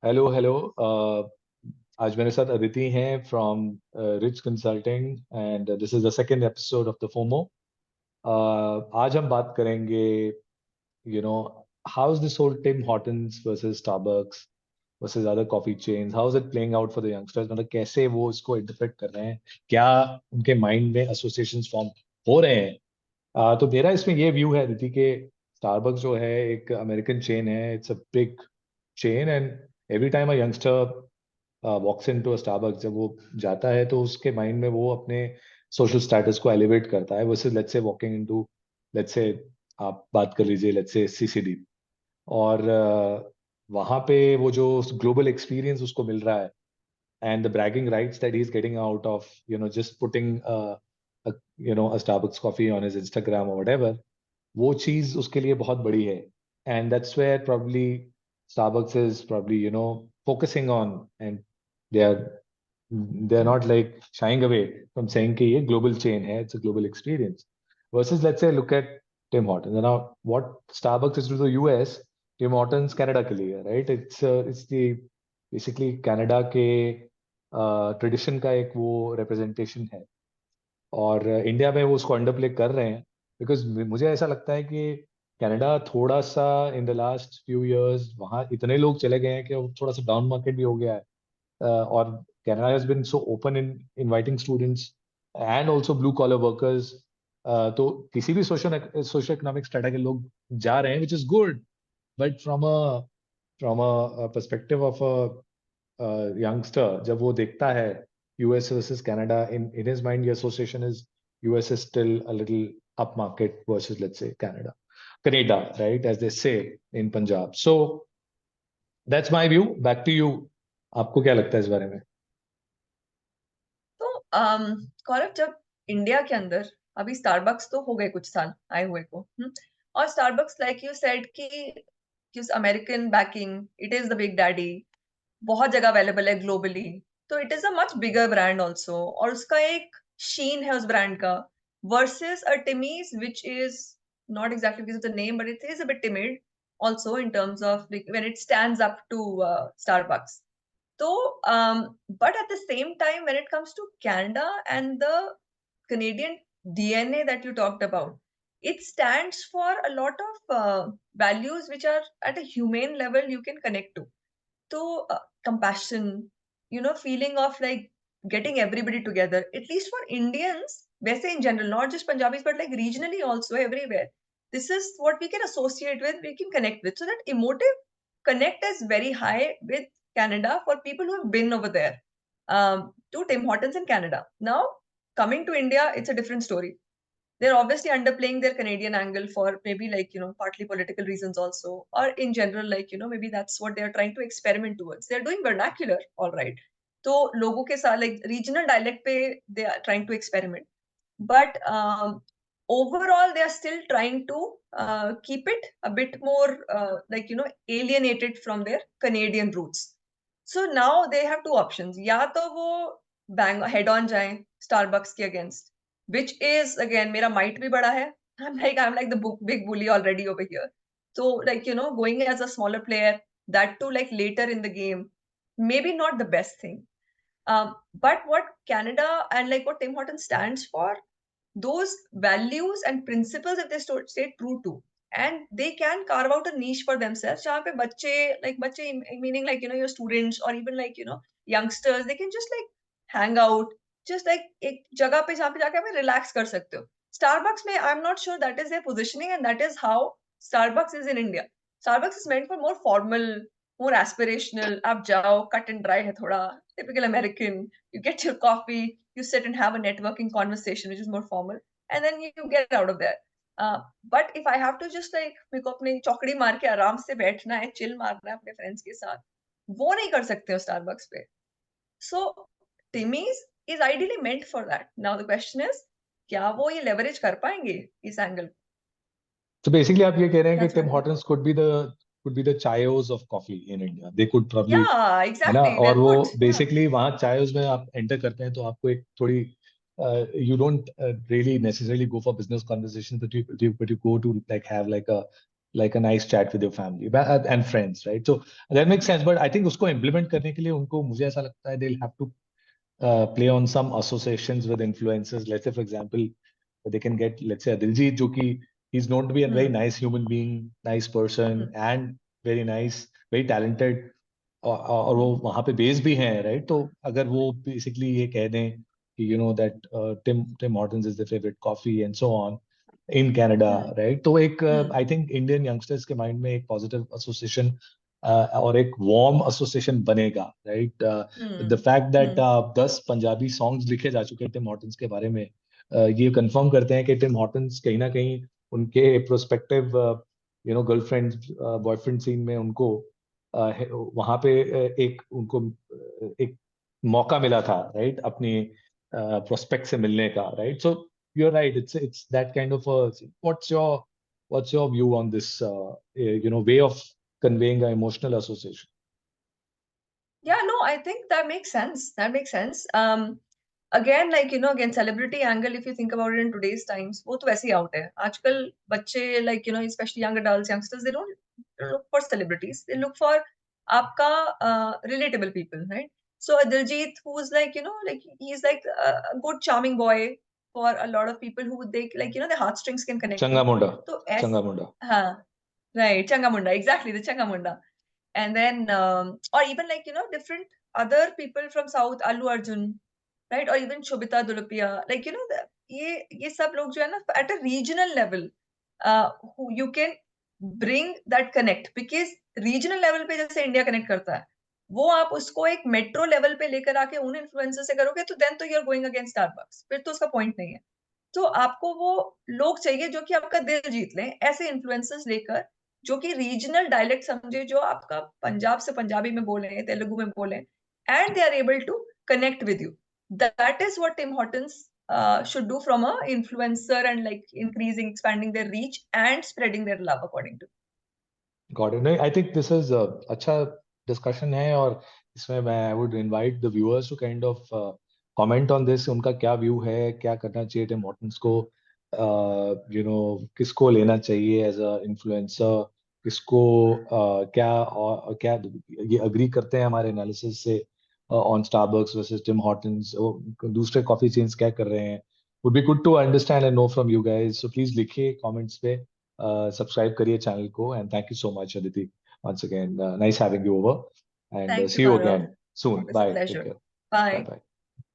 Hello hello. आज मेरे साथ अदिति हैं from Rich Consulting and this is the second episode of the FOMO. आज हम बात करेंगे, you know, how is this whole Tim Hortons versus Starbucks versus other coffee chains, how is it playing out for the youngsters? मतलब कैसे वो इसको interpret कर रहे हैं, क्या उनके माइंड में एसोसिएशंस फॉर्म हो रहे हैं? तो मेरा इसमें ये व्यू है अदिति के, स्टारबक्स जो है एक अमेरिकन चेन है, it's a big chain and every time a youngster walks into Starbucks, जब वो जाता है तो उसके माइंड में वो अपने सोशल स्टेटस को एलिवेट करता है versus let's say walking into, let's say आप बात कर लीजिए लेट्स से सीसीडी, और वहाँ पे वो जो ग्लोबल एक्सपीरियंस उसको मिल रहा है and the bragging rights that he's getting out of, just putting a Starbucks coffee on his Instagram or whatever, वो चीज उसके लिए बहुत बड़ी है. And that's where probably Starbucks is probably, focusing on, and they are they're not like shying away from saying कि ये global chain है, it's a global experience. Versus let's say look at Tim Hortons. And now what Starbucks is to the US, Tim Hortons Canada के लिए है, right? It's the basically Canada के tradition का एक वो रिप्रेजेंटेशन है, और इंडिया में वो उसको अंडर प्ले कर रहे हैं. बिकॉज मुझे ऐसा लगता है कि कनाडा थोड़ा सा in the last few years वहाँ इतने लोग चले गए हैं कि वो थोड़ा सा डाउन मार्केट भी हो गया है. और Canada has been so open in inviting students and also blue collar workers. तो किसी भी सोशल इकोनॉमिक स्ट्रेटा के लोग जा रहे हैं, which is good. But from a perspective of a youngster, जब वो देखता है US versus Canada, in his mind the association is US is still a little upmarket versus let's say Kaneda, right, as they say in Punjab. So that's my view. Back to you. आपको क्या लगता है इस बारे में? तो गौरव, जब India के अंदर अभी स्टारबक्स तो हो गए कुछ साल आए हुए को, और स्टारबक्स लाइक यू सेड कि American backing, it is the big daddy, बहुत जगह अवेलेबल है ग्लोबली, तो it is a much bigger brand also, और उसका एक शीन है उस ब्रांड का, versus a Timmies which is not exactly because of the name, but it is a bit timid also in terms of when it stands up to Starbucks. So, but at the same time, when it comes to Canada and the Canadian DNA that you talked about, it stands for a lot of values which are at a humane level you can connect to. So, compassion, feeling of like getting everybody together, at least for Indians, वैसे in general, not just Punjabis, but like regionally also everywhere. This is what we can associate with, we can connect with. So that emotive connect is very high with Canada for people who have been over there, to Tim Hortons in Canada. Now, coming to India, it's a different story. They're obviously underplaying their Canadian angle for maybe like, partly political reasons also, or in general, like, maybe that's what they're trying to experiment towards. They're doing vernacular, all right. So, logo ke saath, like regional dialect pe, they are trying to experiment. But overall, they are still trying to keep it a bit more, like, alienated from their Canadian roots. So now they have two options. या तो वो bang head on जाए Starbucks के against, which is again मेरा might भी बड़ा है. I'm like the big bully already over here. So like going as a smaller player, that too like later in the game, maybe not the best thing. But what Canada and like what Tim Hortons stands for, those values and principles if they stay true to, and they can carve out a niche for themselves जहाँ पे बच्चे, like बच्चे meaning like your students, or even like youngsters, they can just like hang out, just like एक जगह पे जहाँ पे जाके आप relax कर सकते हो. Starbucks में I'm not sure that is their positioning, and that is how Starbucks is in India. Starbucks is meant for more formal, more aspirational. आप जाओ, cut and dry है थोड़ा, typical American. You get your coffee, you sit and have a networking conversation, which is more formal, and then you get out of there. But if I have to just like मेरे को अपनी चौकड़ी मार के आराम से बैठना है, chill मारना है अपने friends के साथ, वो नहीं कर सकते हो Starbucks पे. So Timmy's is ideally meant for that. Now the question is, क्या वो ये leverage कर पाएंगे इस angle? So basically आप ये कह रहे हैं कि That's Tim my Hortons could be the Chaayos of coffee in India. They could probably, yeah, है ना? exactly. They और वो could. Yeah. बेसिकली वहाँ चायोस में आप एंटर करते हैं तो आपको एक थोड़ी, you don't really necessarily go for business conversations, but you go to like have like a like a nice chat with your family and friends, right? So that makes Yeah. sense. But I think उसको implement करने के लिए उनको मुझे ऐसा लगता है they'll have to play on some associations with influencers. Let's say, for example, they can get, let's say, Diljeet, जो कि he's known to be a very Hmm. nice human being, nice person, Hmm. and very nice, very talented. और वो Hmm. वहाँ पे base भी हैं, right? तो अगर वो बेसिकली ये कह दें कि that Tim Hortons is the favourite coffee and so on in Canada, Hmm. Right? तो एक Hmm. I think Indian youngsters के माइंड में एक पॉजिटिव एसोसिएशन और एक वार्म एसोसिएशन बनेगा, right? The Hmm. Fact that Hmm. 10 Punjabi songs लिखे जा चुके हैं टिम हॉर्टन्स के बारे में, ये कंफर्म करते हैं कि टिम हॉर्टन्स कहीं ना कहीं उनके प्रोस्पेक्टिव गर्लफ्रेंड बॉयफ्रेंड सीन में उनको वहां पे एक उनको एक मौका मिला था, राइट? अपनी प्रोस्पेक्ट से मिलने का, right? So you are right, it's that kind of what's your view on this way of conveying an emotional association? Yeah, no, I think that makes sense. That makes sense. Again, like, again, celebrity angle, if you think about it in today's times, वो तो वैसे ही out है. आजकल बच्चे, like, especially young adults, youngsters, they don't look for celebrities. They look for आपका relatable people, right? So Diljit, who's like, like he's like a good charming boy for a lot of people who they like, the heartstrings can connect चंगा to. मुंडा, तो चंगा ऐस मुंडा. हाँ, right, Changamunda, exactly, the Changamunda. And then or even like different other people from South, Allu Arjun, right? Or even Shobita Dulapia, like ये सब लोग जो है ना at a regional level who you can bring that connect, because regional level पे जैसे India connect करता है, वो आप उसको एक मेट्रो लेवल पे लेकर आके उन इन्फ्लुएंसर से करोगे तो देन तो you are going against Starbucks, फिर तो उसका पॉइंट नहीं है. तो आपको वो लोग चाहिए जो कि आपका दिल जीत लें, ऐसे इन्फ्लुएंसर्स लेकर जो कि रीजनल डायलेक्ट समझे, जो आपका पंजाब से पंजाबी में बोले, तेलुगु में बोले, and they are able to connect with you. That is what Tim Hortons should do from a influencer, and like increasing, expanding their reach and spreading their love according to. Got it. नहीं, I think this is अच्छा discussion है, और इसमें मैं I would invite the viewers to kind of comment on this. उनका क्या view है, क्या करना चाहिए टिम हॉर्टन्स को, किसको लेना चाहिए एज अ इन्फ्लुएंसर, किसको क्या ये अग्री करते हैं हमारे एनालिसिस से on Starbucks versus Tim Hortons, दूसरे कॉफी चेन्स क्या कर रहे हैं. would be good to understand and know from you guys. So please लिखिए comments पे, सब्सक्राइब करिए चैनल को, and thank you so much Aditi, once again. Nice having you over, and Thank you, see you Gaurav. again soon. Always a Bye, take pleasure. care. Bye Bye. bye.